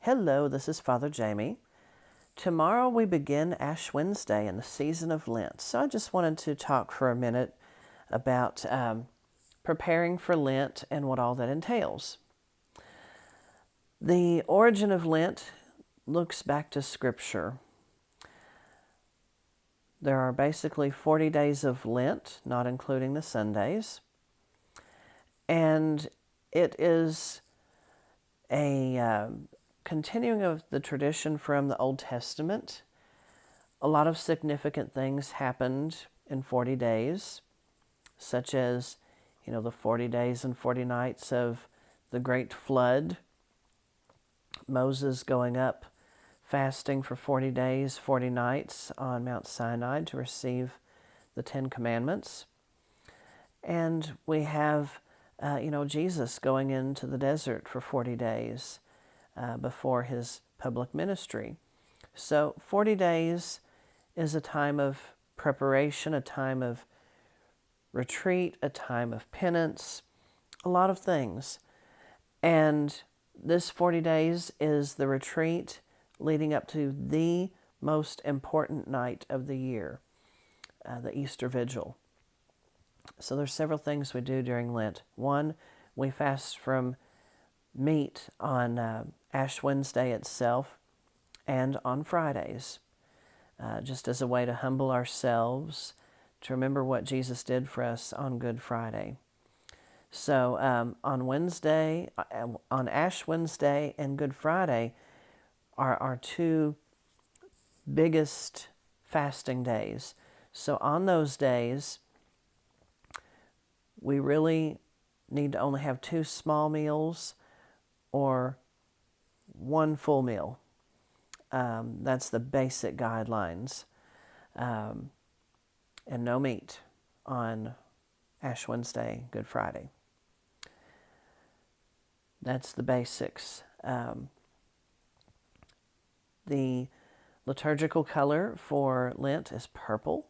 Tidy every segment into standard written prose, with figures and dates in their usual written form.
Hello, this is Father Jamie. Tomorrow we begin Ash Wednesday in the season of Lent. So I just wanted to talk for a minute about preparing for Lent and what all that entails. The origin of Lent looks back to Scripture. There are basically 40 days of Lent, not including the Sundays. And it is a continuing of the tradition from the Old Testament. A lot of significant things happened in 40 days, such as, the 40 days and 40 nights of the Great Flood, Moses going up fasting for 40 days, 40 nights on Mount Sinai to receive the Ten Commandments. And we have, Jesus going into the desert for 40 days before his public ministry. So 40 days is a time of preparation, a time of retreat, a time of penance, a lot of things. And this 40 days is the retreat leading up to the most important night of the year, the Easter Vigil. So there's several things we do during Lent. One, we fast from meat on Ash Wednesday itself and on Fridays, just as a way to humble ourselves, to remember what Jesus did for us on Good Friday. So on Ash Wednesday and Good Friday are our two biggest fasting days. So on those days, we really need to only have 2 small meals or 1 full meal. That's the basic guidelines. And no meat on Ash Wednesday, Good Friday. That's the basics. The liturgical color for Lent is purple.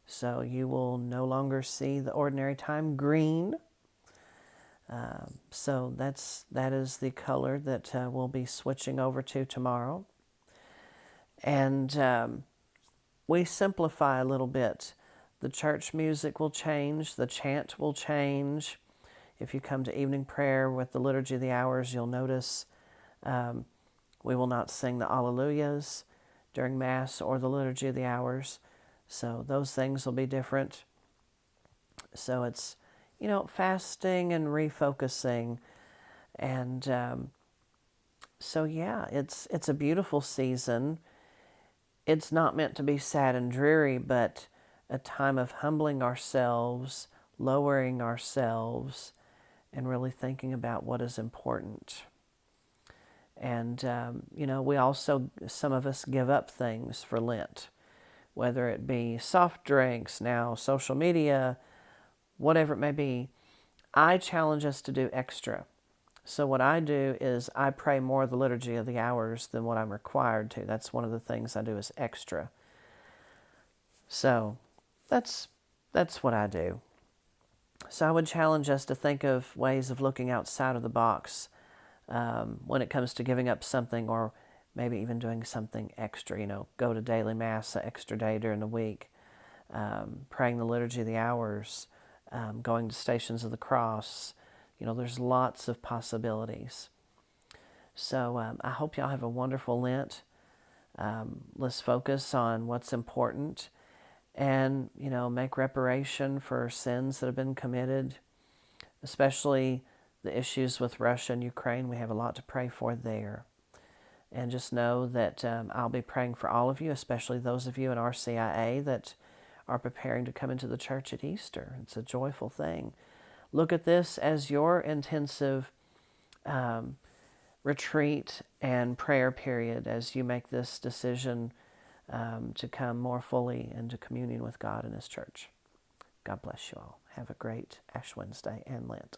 So you will no longer see the ordinary time green. So that is the color that we'll be switching over to tomorrow. And we simplify a little bit. The church music will change. The chant will change. If you come to evening prayer with the Liturgy of the Hours, you'll notice we will not sing the Alleluias during Mass or the Liturgy of the Hours. So those things will be different. So it's, fasting and refocusing. And it's a beautiful season. It's not meant to be sad and dreary, but a time of humbling ourselves, lowering ourselves, and really thinking about what is important. And, we also, some of us give up things for Lent, whether it be soft drinks, now social media, whatever it may be. I challenge us to do extra. So what I do is I pray more of the Liturgy of the Hours than what I'm required to. That's one of the things I do is extra. So that's what I do. So I would challenge us to think of ways of looking outside of the box when it comes to giving up something, or maybe even doing something extra. Go to daily Mass an extra day during the week, praying the Liturgy of the Hours, going to Stations of the Cross. There's lots of possibilities. So I hope y'all have a wonderful Lent. Let's focus on what's important and, make reparation for sins that have been committed, especially the issues with Russia and Ukraine. We have a lot to pray for there. And just know that I'll be praying for all of you, especially those of you in RCIA that are preparing to come into the church at Easter. It's a joyful thing. Look at this as your intensive retreat and prayer period as you make this decision to come more fully into communion with God and His church. God bless you all. Have a great Ash Wednesday and Lent.